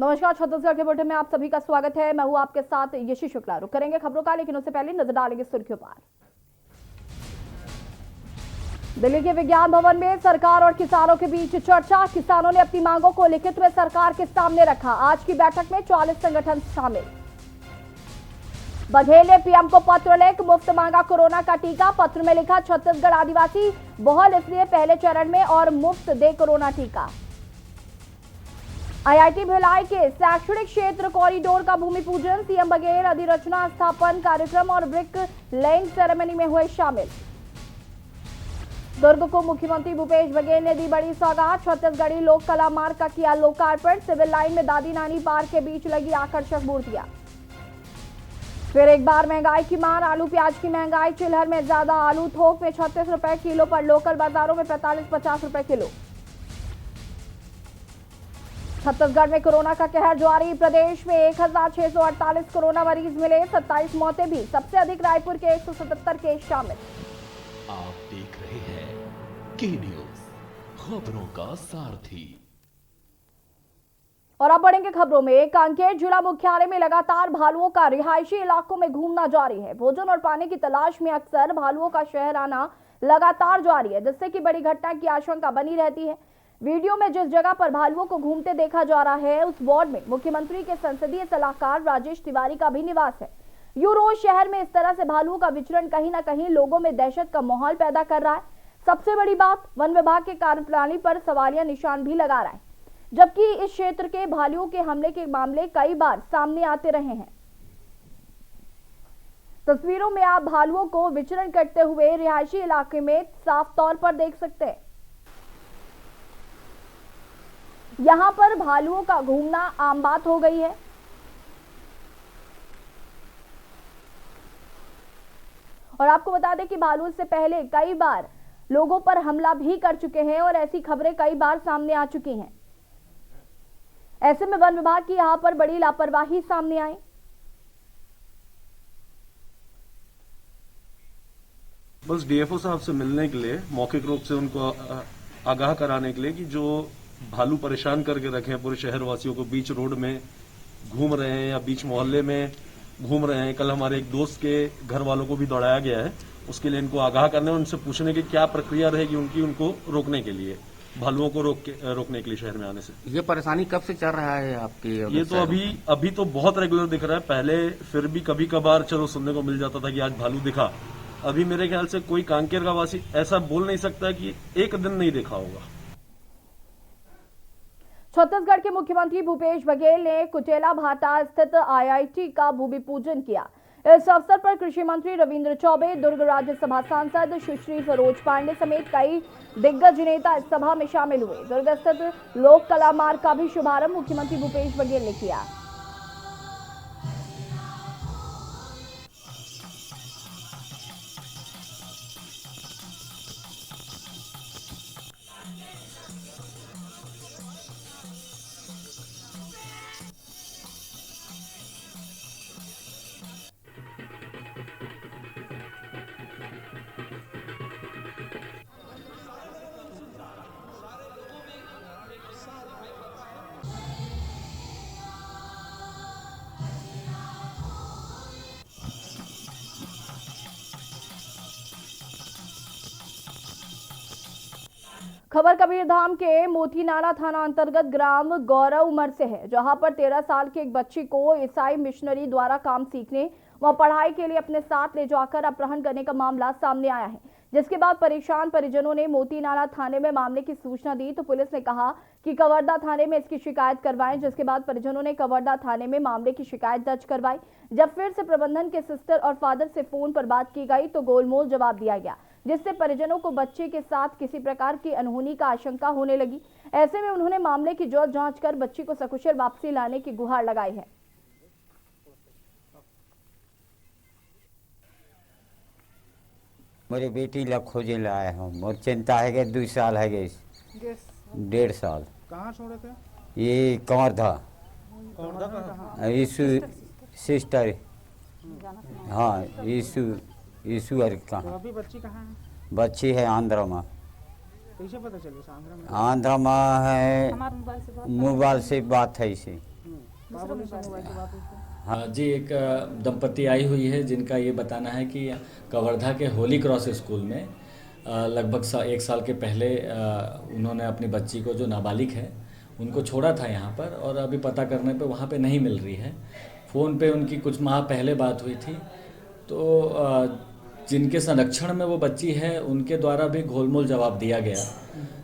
नमस्कार, छत्तीसगढ़ के बुलेटिन में आप सभी का स्वागत है। मैं हूं आपके साथ यशी शुक्ला। रुक करेंगे खबरों का, लेकिन उससे पहले नजर डालेंगे सुर्खियों पर। दिल्ली के विज्ञान भवन में सरकार और किसानों के बीच चर्चा। किसानों ने अपनी मांगों को लिखित में सरकार के सामने रखा। आज की बैठक में 44 संगठन शामिल। बघेल ने पीएम को पत्र लिख मुफ्त मांगा कोरोना का टीका। पत्र में लिखा, छत्तीसगढ़ आदिवासी बहुल इसलिए पहले चरण में और मुफ्त दे कोरोना टीका। आईआईटी भिलाई के शैक्षणिक क्षेत्र कॉरिडोर का भूमि पूजन। सीएम बघेल अधिरचना स्थापन कार्यक्रम और ब्रिक लेइंग सेरेमनी में हुए शामिल। दुर्ग को मुख्यमंत्री भूपेश बघेल ने दी बड़ी सौगात। छत्तीसगढ़ी लोक कला मार्ग का किया लोकार्पण। सिविल लाइन में दादी नानी पार्क के बीच लगी आकर्षक मूर्तियां। फिर एक बार महंगाई की मार। आलू प्याज की महंगाई। चिलहर में ज्यादा आलू थोक में 36 रुपए किलो पर, लोकल बाजारों में 45-50 रुपए किलो। छत्तीसगढ़ में कोरोना का कहर जारी। प्रदेश में 1648 कोरोना मरीज मिले। 27 मौतें भी। सबसे अधिक रायपुर के 177 केस शामिल। आप देख रहे हैं के न्यूज, खबरों का सारथी। और अब बढ़ेंगे खबरों में। कांकेर जिला मुख्यालय में लगातार भालुओं का रिहायशी इलाकों में घूमना जारी है। भोजन और पानी की तलाश में अक्सर भालुओं का शहर आना लगातार जारी है, जिससे कि बड़ी घटना की आशंका बनी रहती है। वीडियो में जिस जगह पर भालुओं को घूमते देखा जा रहा है, उस वार्ड में मुख्यमंत्री के संसदीय सलाहकार राजेश तिवारी का भी निवास है। यूं रोज शहर में इस तरह से भालुओं का विचरण कहीं ना कहीं लोगों में दहशत का माहौल पैदा कर रहा है। सबसे बड़ी बात, वन विभाग के कार्यप्रणाली पर सवालिया निशान भी लगा रहा है, जबकि इस क्षेत्र के भालुओं के हमले के मामले कई बार सामने आते रहे हैं। तस्वीरों में आप भालुओं को विचरण करते हुए रिहायशी इलाके में साफ तौर पर देख सकते हैं। यहां पर भालुओं का घूमना आम बात हो गई है। और आपको बता दें कि भालू से पहले कई बार लोगों पर हमला भी कर चुके हैं और ऐसी खबरें कई बार सामने आ चुकी हैं। ऐसे में वन विभाग की यहां पर बड़ी लापरवाही सामने आई। बस डीएफओ साहब से मिलने के लिए, मौखिक रूप से उनको आगाह कराने के लिए कि जो भालू परेशान करके रखे हैं पूरे शहर वासियों को, बीच रोड में घूम रहे हैं या बीच मोहल्ले में घूम रहे हैं। कल हमारे एक दोस्त के घर वालों को भी दौड़ाया गया है। उसके लिए इनको आगाह करने, उनसे पूछने की क्या प्रक्रिया रहेगी उनकी, उनको रोकने के लिए, भालुओं को रोकने के लिए शहर में आने से। ये परेशानी कब से चल रहा है आपकी? ये तो अभी तो बहुत रेगुलर दिख रहा है। पहले फिर भी कभी कभार चलो सुनने को मिल जाता था कि आज भालू दिखा। अभी मेरे ख्याल से कोई कांकेर का वासी ऐसा बोल नहीं सकता कि एक दिन नहीं देखा होगा। छत्तीसगढ़ के मुख्यमंत्री भूपेश बघेल ने कुचेला भाटा स्थित आईआईटी का भूमि पूजन किया। इस अवसर पर कृषि मंत्री रविंद्र चौबे, दुर्ग राज्यसभा सांसद सुश्री सरोज पांडे समेत कई दिग्गज नेता इस सभा में शामिल हुए। दुर्ग स्थित लोक कला मार्ग का भी शुभारंभ मुख्यमंत्री भूपेश बघेल ने किया। खबर कबीरधाम के मोतीनाला थाना अंतर्गत ग्राम गौरवमर से है, जहां पर 13 साल की एक बच्ची को ईसाई मिशनरी द्वारा काम सीखने व पढ़ाई के लिए अपने साथ ले जाकर अपहरण करने का मामला सामने आया है। जिसके बाद परेशान परिजनों ने मोतीनाला थाने में मामले की सूचना दी तो पुलिस ने कहा कि कवर्धा थाने में इसकी शिकायत करवाएं। जिसके बाद परिजनों ने कवर्धा थाने में मामले की शिकायत दर्ज करवाई। जब फिर से प्रबंधन के सिस्टर और फादर से फोन पर बात की गई तो गोलमोल जवाब दिया गया, जिससे परिजनों को बच्चे के साथ किसी प्रकार की अनहोनी का आशंका होने लगी। ऐसे में उन्होंने मामले की जल्द जांच कर बच्ची को सकुशल वापसी लाने की गुहार लगाई है। मेरी बेटी ला खोजे ला आया हूँ और चिंता है कि 2 साल है गए, 1.5 साल। कहाँ छोड़े थे? ये कवर्धा यीशु सिस्टर, हाँ यीशु अर तो कहाँ? अभी बच्ची कहाँ है? बच्ची है आंध्र में। कैसे पता चले आंध्र में? आंध्र में है, मोबाइल से बात है इसे। हाँ जी, एक दंपति आई हुई है जिनका ये बताना है कि कवर्धा के होली क्रॉस स्कूल में लगभग 1 साल के पहले उन्होंने अपनी बच्ची को, जो नाबालिग है, उनको छोड़ा था यहाँ पर, और अभी पता करने पे वहाँ पे नहीं मिल रही है। फ़ोन पे उनकी कुछ माह पहले बात हुई थी, तो जिनके संरक्षण में वो बच्ची है उनके द्वारा भी घोलमोल जवाब दिया गया,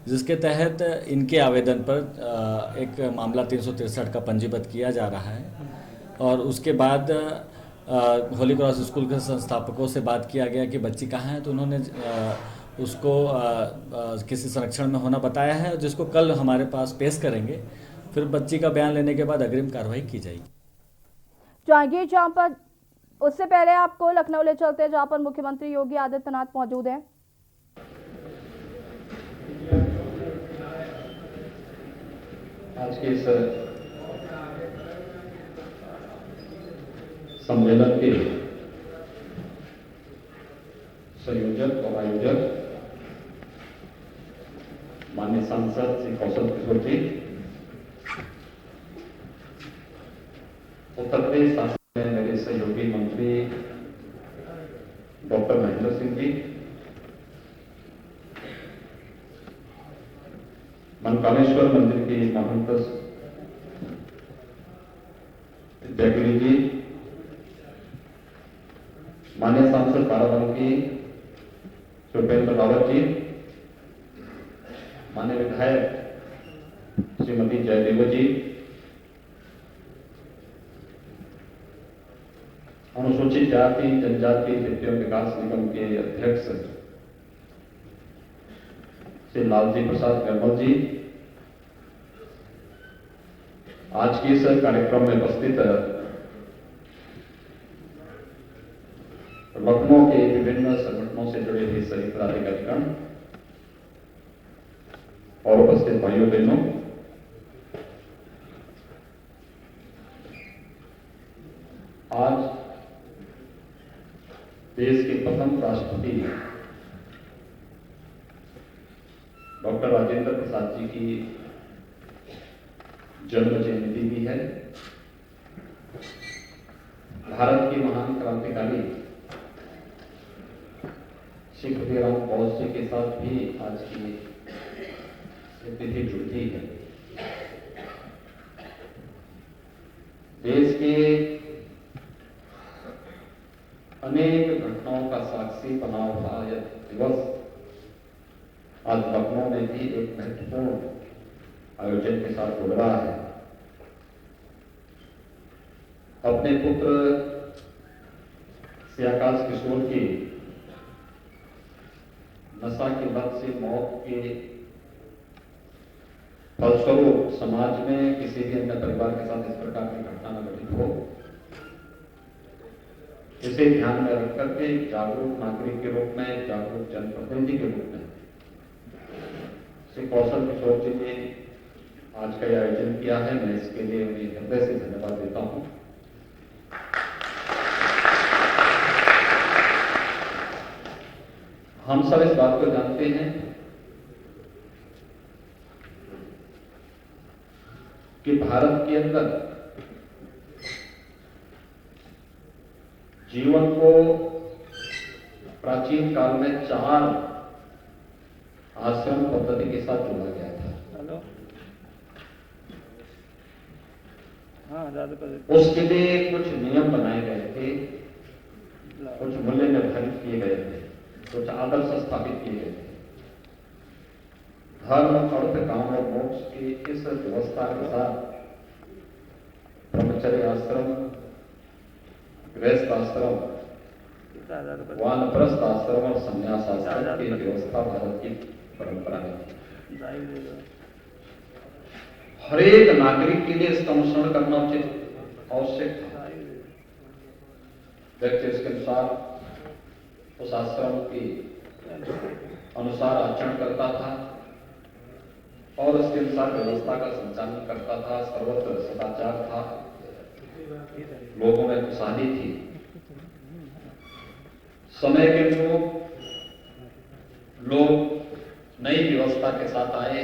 जिसके तहत इनके आवेदन पर एक मामला 363 का पंजीबद्ध किया जा रहा है। और उसके बाद होली क्रॉस स्कूल के संस्थापकों से बात किया गया कि बच्ची कहाँ है, तो उन्होंने उसको किसी संरक्षण में होना बताया है, जिसको कल हमारे पास पेश करेंगे। फिर बच्ची का बयान लेने के बाद अग्रिम कार्रवाई की जाएगी। जाएंगे जहां पर, उससे पहले आपको लखनऊ ले चलते हैं जहां पर मुख्यमंत्री योगी आदित्यनाथ मौजूद हैं। आज के इस सम्मेलन के संयोजक और आयोजक माननीय सांसद श्री कौशल किशोर जी, उत्तर प्रदेश शासन में मेरे सहयोगी मंत्री डॉक्टर महेंद्र सिंह जी, मनकामेश्वर मंदिर के महंत विद्यागिरी जी, माननीय सांसद बाराबंकी सुपेंद्र रावत जी, माननीय विधायक श्रीमती जयदेव जी, अनुसूचित जाति जनजाति विद्युत विकास निगम के अध्यक्ष श्री लालजी प्रसाद गरमल जी, आज के इस कार्यक्रम में उपस्थित लखनऊ के विभिन्न संगठनों से जुड़े हुए सभी पदाधिकारीगण और उपस्थित भाइयों बहनों, आज देश के प्रथम राष्ट्रपति डॉक्टर राजेंद्र प्रसाद जी की जन्म जयंती भी है। भारत के महान क्रांतिकारी श्री खुदीराम बोस जी के साथ भी आज की तिथि जुड़ती है। देश के अनेक घटनाओं का साक्षी बना हुआ यह दिवस आज लखनऊ में भी एक महत्वपूर्ण आयोजन के साथ जुड़ रहा है। अपने पुत्र श्री आकाश किशोर की नशा की लत से मौत के फलस्वरूप समाज में किसी भी अन्य परिवार के साथ इस प्रकार की घटना न घटित हो, इसे ध्यान में रख करके जागरूक नागरिक के रूप में, जागरूक जनप्रतिनिधि के रूप में श्री कौशल किशोर जी ने आज का आयोजन किया है। मैं इसके लिए उन्हें हृदय से धन्यवाद देता हूं। हम सब इस बात को जानते हैं कि भारत के अंदर जीवन को प्राचीन काल में 4 आश्रम पद्धति के साथ जोड़ा गया था। उसके लिए कुछ नियम बनाए गए थे, कुछ मूल्य निर्धारित किए गए थे, कुछ आदर्श स्थापित किए गए थे। धर्म, अर्थ, काम और मोक्ष की इस व्यवस्था के साथ ब्रह्मचर्य आश्रम, गृहस्थ आश्रम, वानप्रस्थ आश्रम और संन्यास आश्रम की व्यवस्था भारत की परंपरा है। हर एक नागरिक के लिए इसका अनुसरण करना उचित आवश्यक था। व्यक्ति इसके अनुसार उस आश्रम के अनुसार आचरण करता था और उसके अनुसार व्यवस्था का संचालन करता था। सर्वत्र सदाचार था, लोगों में खुशहाली थी। समय के अनुरूप लोग नई व्यवस्था के साथ आए।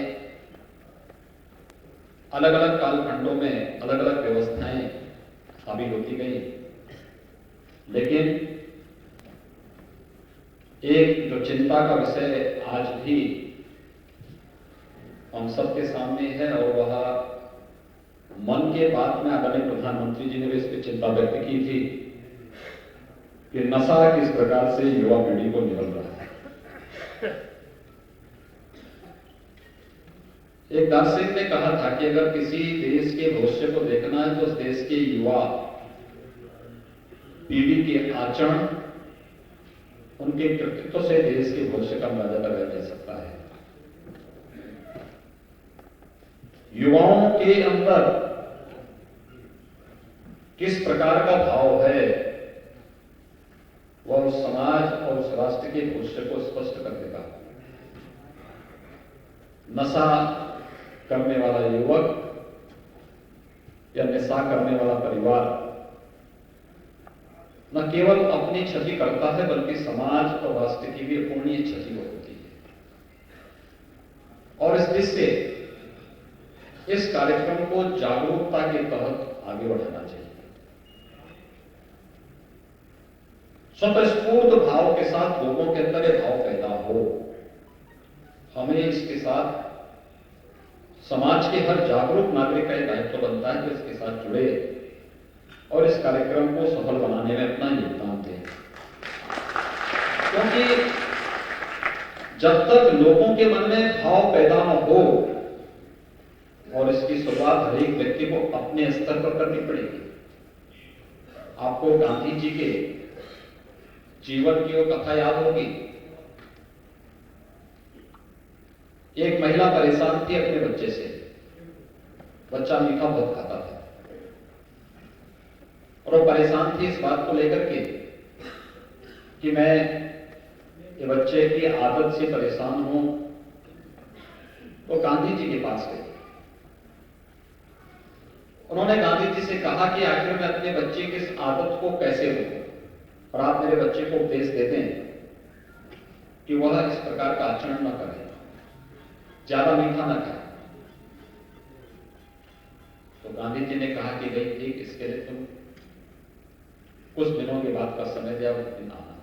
अलग अलग कालखंडों में अलग अलग व्यवस्थाएं हावी होती गई, लेकिन एक जो चिंता का विषय आज भी हम सबके सामने है, और वह मन की बात में आदरणीय प्रधानमंत्री जी ने भी इस पर चिंता व्यक्त की थी कि नशा किस प्रकार से युवा पीढ़ी को निगल रहा है। एक दार्शनिक ने कहा था कि अगर किसी देश के भविष्य को देखना है तो उस देश के युवा पीढ़ी के आचरण, उनके कृतित्व से देश के भविष्य का अंदाजा लगाया जा सकता है। युवाओं के अंदर किस प्रकार का भाव है, वह उस समाज और उस राष्ट्र के भविष्य को स्पष्ट कर देगा। नशा करने वाला युवक या नशा करने वाला परिवार न केवल अपनी क्षति करता है, बल्कि समाज और राष्ट्र की भी अपूर्णीय क्षति होती है। और इस दृष्टि से इस कार्यक्रम को जागरूकता के तहत आगे बढ़ाना चाहिए। स्वतःस्फूर्त भाव के साथ लोगों के अंदर यह भाव पैदा हो। हमें इसके साथ समाज के हर जागरूक नागरिक का दायित्व बनता है कि इसके साथ जुड़े और इस कार्यक्रम को सफल बनाने में अपना योगदान दें, क्योंकि जब तक लोगों के मन में भाव पैदा न हो, और इसकी शुरुआत हर एक व्यक्ति को अपने स्तर पर करनी पड़ेगी। आपको गांधी जी के जीवन की वो कथा याद होगी। एक महिला परेशान थी अपने बच्चे से। बच्चा मीठा बहुत खाता था और वो परेशान थी इस बात को लेकर के कि मैं ये बच्चे की आदत से परेशान हूं। तो गांधी जी के पास गए। उन्होंने गांधी जी से कहा कि आखिर मैं अपने बच्चे की इस आदत को कैसे रोकूं, और आप मेरे बच्चे को उपदेश दे दें कि वह इस प्रकार का आचरण न करे, ज्यादा मीठा न खाए। तो गांधी जी ने कहा कि भाई ठीक, इसके लिए तुम कुछ दिनों के बाद का समय दिया, उस दिन आना।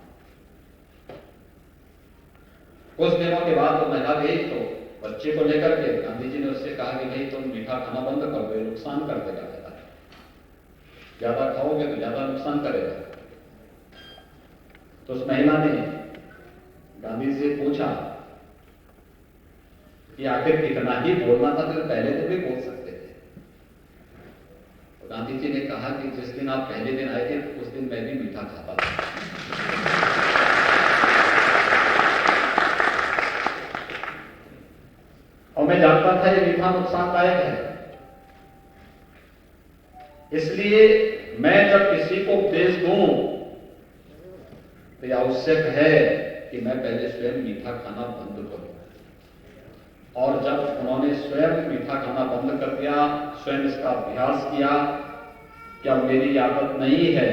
कुछ दिनों के बाद वो महिला गई तो बच्चे को लेकर के गांधी जी ने उससे कहा कि भाई तुम मीठा खाना बंद कर दो, नुकसान कर देगा, ज्यादा खाओगे तो ज्यादा नुकसान करेगा। तो उस महिला ने गांधी जी से पूछा कि आखिर कितना ही बोलना था, तो पहले दिन भी बोल सकते थे। तो गांधी जी ने कहा कि जिस दिन आप पहले दिन आए थे उस दिन मैं भी मीठा खाता था। और मैं जानता था ये मीठा नुकसानदायक है, इसलिए मैं जब किसी को उपदेश दूं तो यह आवश्यक है कि मैं पहले स्वयं मीठा खाना बंद करूं। और जब उन्होंने स्वयं मीठा खाना बंद कर दिया, स्वयं इसका अभ्यास किया कि अब मेरी आदत नहीं है,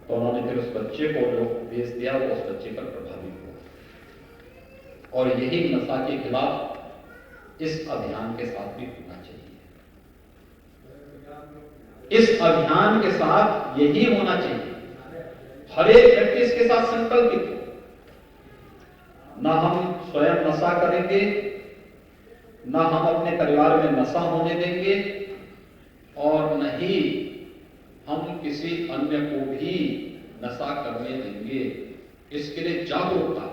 तो उन्होंने फिर उस बच्चे को जो उपदेश दिया वो उस बच्चे पर प्रभावित हुआ। और यही नशा के खिलाफ इस अभियान के साथ भी होना चाहिए। इस अभियान के साथ यही होना चाहिए। हर एक व्यक्ति इसके साथ संकल्पित हो। न हम स्वयं नशा करेंगे, न हम अपने परिवार में नशा होने देंगे, और न ही हम किसी अन्य को भी नशा करने देंगे। इसके लिए जागरूकता।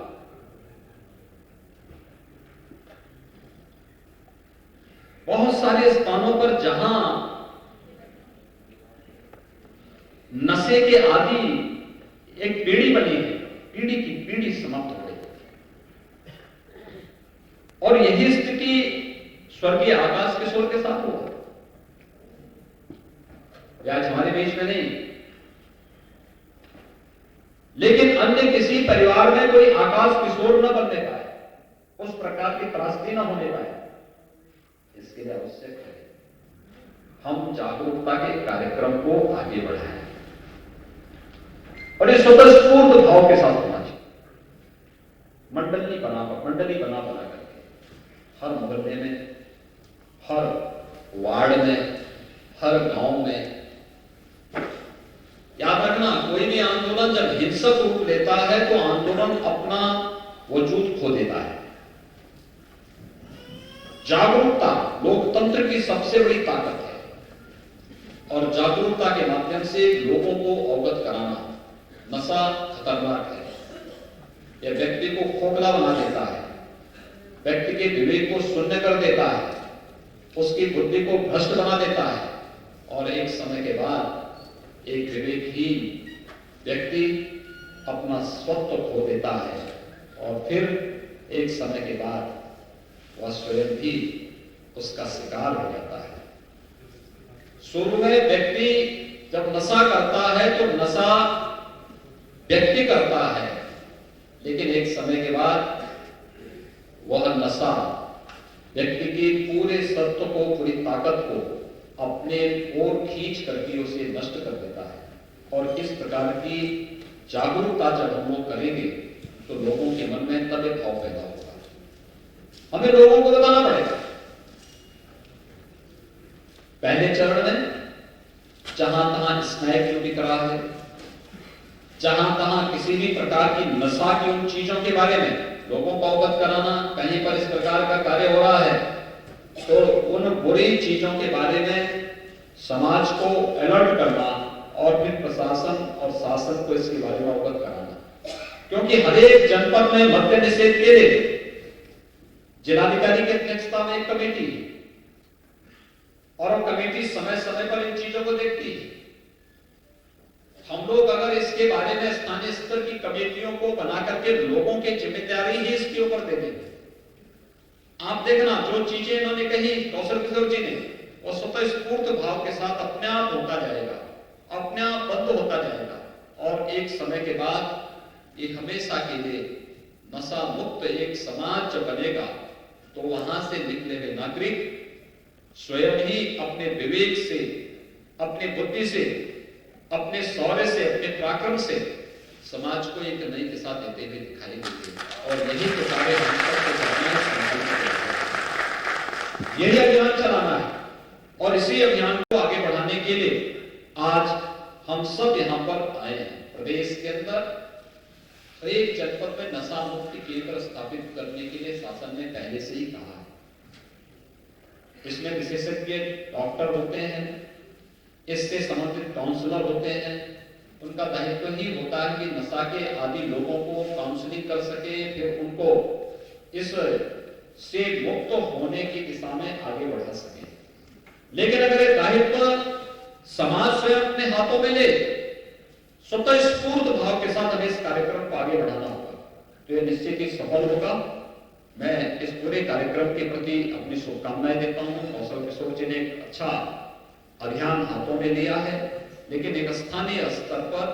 बहुत सारे स्थानों पर जहां नशे के आदि एक पीढ़ी बनी है, पीढ़ी की पीढ़ी समाप्त हो गई। और यही स्थिति स्वर्गीय आकाश किशोर के साथ हुआ। आज हमारे बीच में नहीं, लेकिन अन्य किसी परिवार में कोई आकाश किशोर न बनने पाए, उस प्रकार की त्रासदी न होने पाए। इसके लिए आवश्यक है हम जागरूकता के कार्यक्रम को आगे बढ़ाएं, और ये स्वतःस्फूर्त भाव के साथ होना चाहिए। मंडली बना करके हर मोहल्ले में, हर वार्ड में, हर गांव में याद रखना, कोई भी आंदोलन जब हिंसक रूप लेता है तो आंदोलन अपना वजूद खो देता है। जागरूकता लोकतंत्र की सबसे बड़ी ताकत है और जागरूकता के माध्यम से लोगों को अवगत कराना। नशा खतरनाक है, यह व्यक्ति को खोखला बना देता है, व्यक्ति के विवेक को शून्य कर देता है, उसकी बुद्धि को भ्रष्ट बना देता है और एक समय के बाद एक विवेकहीन व्यक्ति अपना स्वत्व खो देता है और फिर एक समय के बाद वह स्वयं भी उसका शिकार हो जाता है। शुरू में व्यक्ति जब नशा करता है तो नशा व्यक्ति करता है, लेकिन एक समय के बाद वह नशा व्यक्ति की पूरे सत्व को, पूरी ताकत को अपने ओर खींच करके उसे नष्ट कर देता है। और इस प्रकार की जागरूकता जब हम लोग करेंगे तो लोगों के मन में तब एक भाव पैदा होगा। हमें लोगों को बताना पड़ेगा। पहले चरण में जहां तहां स्नैक जो बिक रहा है, जहां तहां किसी भी प्रकार की नशा की उन चीजों के बारे में लोगों को अवगत कराना, कहीं पर इस प्रकार का कार्य हो रहा है तो उन बुरी चीजों के बारे में समाज को अलर्ट करना और फिर प्रशासन और शासन को इसके बारे में अवगत कराना। क्योंकि हर एक जनपद में मद्य निषेध के लिए जिलाधिकारी की अध्यक्षता में एक कमेटी है और वो कमेटी समय समय पर इन चीजों को देखती है। हम लोग अगर इसके बारे में स्थानीय स्तर की कमेटियों को बना करके लोगों की जिम्मेदारी ही इसके ऊपर दे देंगे, आप देखना जो चीजें इन्होंने कही कौशल किशोर जी ने, वो स्वतः स्फूर्त भाव के साथ अपने आप होता जाएगा, अपने आप बंद होता जाएगा और एक समय के बाद ये हमेशा के लिए नशा मुक्त एक समाज जब बनेगा तो वहां से निकले हुए नागरिक स्वयं ही अपने विवेक से, अपनी बुद्धि से, अपने शौर्य से, अपने पराक्रम से समाज को एक नई दिशा देते हुए दिखाई देते और यही तो कार्य हम सबको करना है। यही अभियान चलाना है और इसी अभियान को आगे बढ़ाने के लिए आज हम सब यहाँ पर आए हैं। प्रदेश के अंदर एक जनपद में नशा मुक्ति केंद्र स्थापित करने के लिए शासन ने पहले से ही कहा है। इसमें विशेषज्ञ डॉक्टर होते हैं, इससे संबंधित काउंसलर होते हैं, उनका दायित्व ही होता है कि नशा के आदि लोगों को काउंसलिंग कर सके, फिर उनको इस से मुक्त होने की दिशा में आगे बढ़ा सके। लेकिन अगर ये दायित्व समाज स्वयं अपने हाथों में ले, स्वतः स्फूर्त भाव के साथ हमें इस कार्यक्रम को आगे बढ़ाना होगा तो यह निश्चित ही सफल होगा। मैं इस पूरे कार्यक्रम के प्रति अपनी शुभकामनाएं देता हूं। कौशल किशोर जी ने एक अच्छा अभियान हाथों में लिया है, लेकिन एक स्थानीय स्तर पर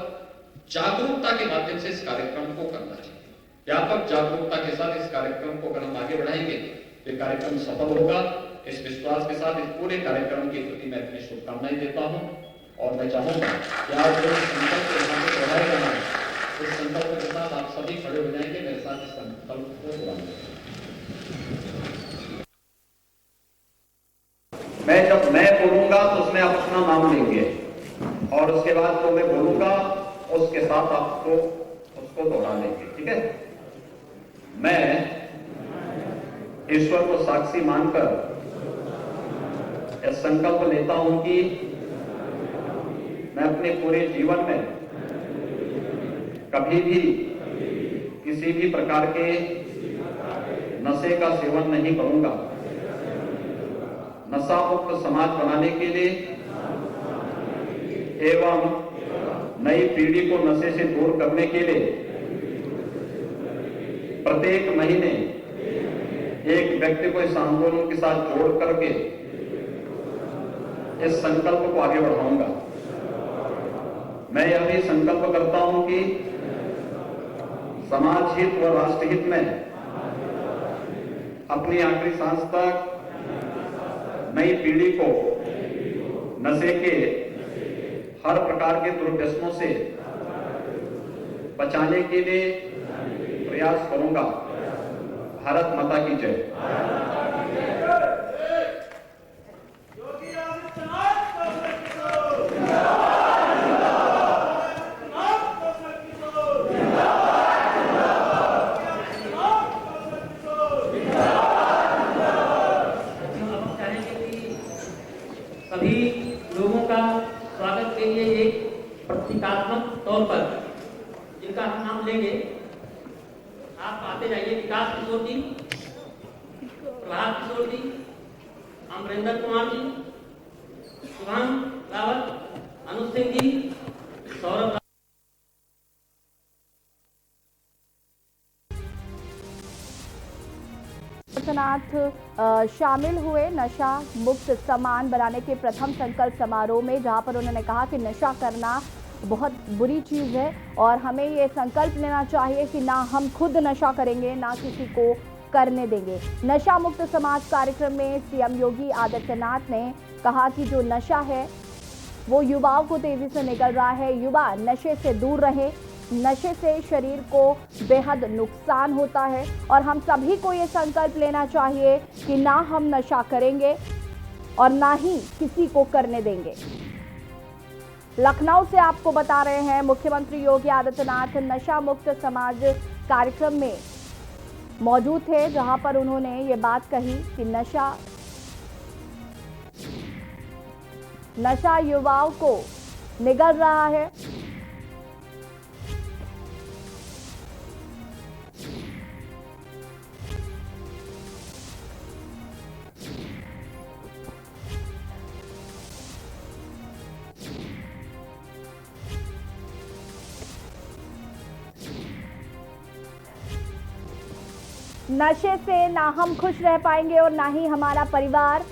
जागरूकता के माध्यम से इस कार्यक्रम को करना चाहिए। व्यापक जागरूकता के साथ इस कार्यक्रम को अगर हम आगे बढ़ाएंगे तो ये कार्यक्रम सफल होगा। इस विश्वास के साथ इस पूरे कार्यक्रम के प्रति मैं अपनी शुभकामनाएं देता हूं और मैं चाहूंगा कि आज जो संकल्प यहाँ पे दोहराया जाना है, इस संकल्प के साथ आप सभी खड़े हो जाएंगे मेरे साथ इस संकल्प को दोहराएंगे। जब मैं बोलूंगा तो उसमें आप अपना नाम लेंगे और उसके बाद जो मैं बोलूंगा उसके साथ आपको उसको दोहरा लेंगे, ठीक है। मैं ईश्वर को साक्षी मानकर यह संकल्प लेता हूं कि मैं अपने पूरे जीवन में कभी भी किसी भी प्रकार के नशे का सेवन नहीं करूंगा। नशा मुक्त समाज बनाने के लिए एवं नई पीढ़ी को नशे से दूर करने के लिए प्रत्येक महीने एक व्यक्ति को इस आंदोलन के साथ जोड़ करके इस संकल्प को आगे बढ़ाऊंगा। मैं यह भी संकल्प करता हूं कि समाज हित व राष्ट्र हित में अपनी आखिरी सांस तक नई पीढ़ी को नशे के हर प्रकार के दुर्व्यसनों से बचाने के लिए प्रयास करूंगा। भारत माता की जय। प्रतीकात्मक तौर पर जिनका हम नाम लेंगे, आप आते जाइए। विकास किशोर जी, प्रभात किशोर जी, अमरेंद्र कुमार जी, शुभम रावत, अनुज सिंह जी, सौरभ। नाथ शामिल हुए नशा मुक्त सामान बनाने के प्रथम संकल्प समारोह में, जहां पर उन्होंने कहा कि नशा करना बहुत बुरी चीज़ है और हमें ये संकल्प लेना चाहिए कि ना हम खुद नशा करेंगे, ना किसी को करने देंगे। नशा मुक्त समाज कार्यक्रम में सीएम योगी आदित्यनाथ ने कहा कि जो नशा है वो युवाओं को तेजी से निकल रहा है। युवा नशे से दूर रहे, नशे से शरीर को बेहद नुकसान होता है और हम सभी को ये संकल्प लेना चाहिए कि ना हम नशा करेंगे और ना ही किसी को करने देंगे। लखनऊ से आपको बता रहे हैं, मुख्यमंत्री योगी आदित्यनाथ नशा मुक्त समाज कार्यक्रम में मौजूद थे, जहां पर उन्होंने ये बात कही कि नशा युवाओं को निगल रहा है। नशे से ना हम खुश रह पाएंगे और ना ही हमारा परिवार।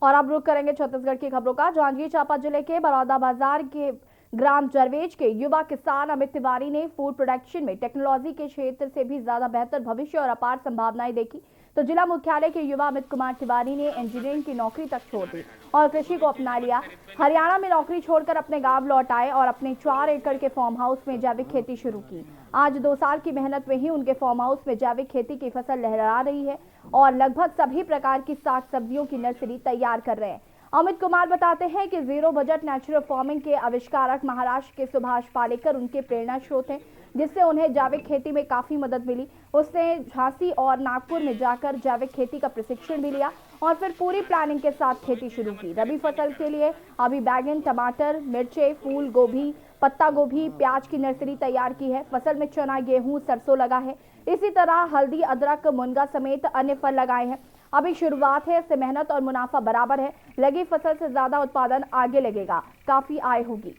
और अब रुक करेंगे छत्तीसगढ़ की खबरों का। जांजगीर चांपा जिले के बरौदा बाजार के ग्राम जरवेज के युवा किसान अमित तिवारी ने फूड प्रोडक्शन में टेक्नोलॉजी के क्षेत्र से भी ज्यादा बेहतर भविष्य और अपार संभावनाएं देखी। तो जिला मुख्यालय के युवा अमित कुमार तिवारी ने इंजीनियरिंग की नौकरी तक छोड़ दी और कृषि को अपना लिया। हरियाणा में नौकरी छोड़कर अपने गांव लौट आए और अपने 4 एकड़ के फार्म हाउस में जैविक खेती शुरू की। आज 2 साल की मेहनत में ही उनके फार्म हाउस में जैविक खेती की फसल लहरा रही है और लगभग सभी प्रकार की साग सब्जियों की नर्सरी तैयार कर रहे हैं। अमित कुमार बताते हैं कि जीरो बजट नेचुरल फार्मिंग के आविष्कारक महाराष्ट्र के सुभाष पालेकर उनके प्रेरणा स्रोत हैं, जिससे उन्हें जैविक खेती में काफी मदद मिली। उसने झांसी और नागपुर में जाकर जैविक खेती का प्रशिक्षण भी लिया और फिर पूरी प्लानिंग के साथ खेती शुरू की। रबी फसल के लिए अभी बैगन, टमाटर, मिर्चे, फूल गोभी, पत्ता गोभी, प्याज की नर्सरी तैयार की है। फसल में चना, गेहूं, सरसों लगा है। इसी तरह हल्दी, अदरक, मुनगा समेत अन्य फल लगाए हैं। अभी शुरुआत है, इससे मेहनत और मुनाफा बराबर है। लगी फसल से ज्यादा उत्पादन आगे लगेगा, काफी आय होगी।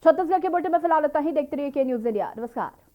छत्तीसगढ़ के बुलेटिन में फिलहाल इतना ही। देखते रहिए के न्यूज़ इंडिया। नमस्कार।